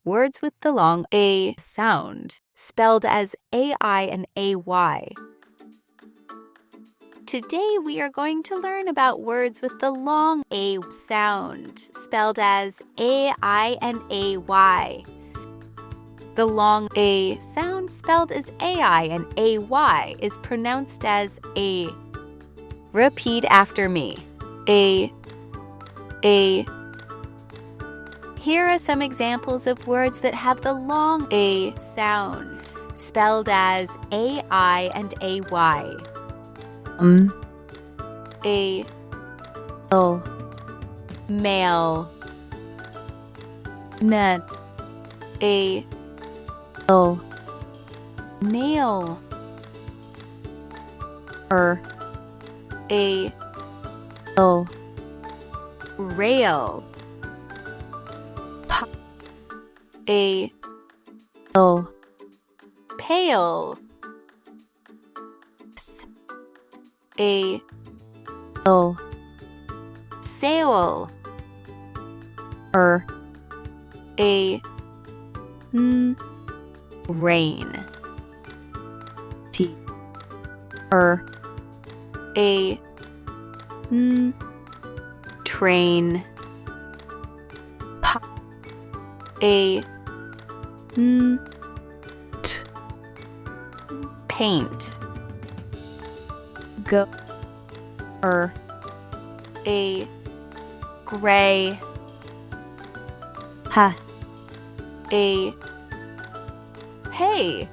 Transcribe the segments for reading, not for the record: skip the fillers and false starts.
words with the long A sound, spelled as AI and AY. Today we are going to learn about words with the long A sound, spelled as AI and AY. The long A sound spelled as AI and AY is pronounced as A. Repeat after me. A. Here are some examples of words that have the long A sound, spelled as AI and AY. A. Male. Net. A. Nail. A. Rail. A. Pail. A. Sail. A. Rain. A. Train. A. Paint. A. Gray. A. Hey.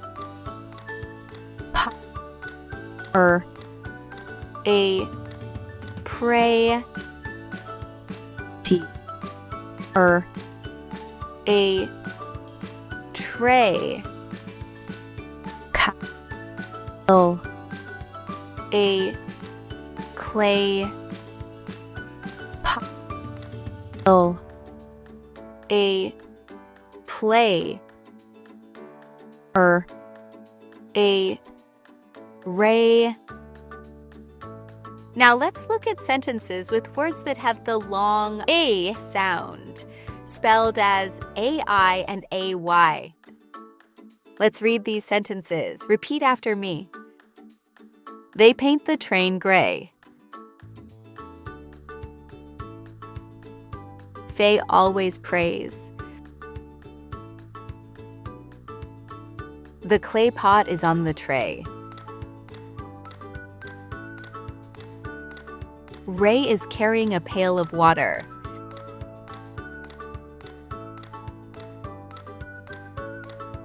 A. Pray. A. Tray. A. Clay. A. Play. A. Ray. Now let's look at sentences with words that have the long A sound, spelled as AI and AY. Let's read these sentences. Repeat after me. They paint the train gray. Faye always prays. The clay pot is on the tray. Ray is carrying a pail of water.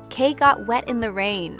Kay got wet in the rain.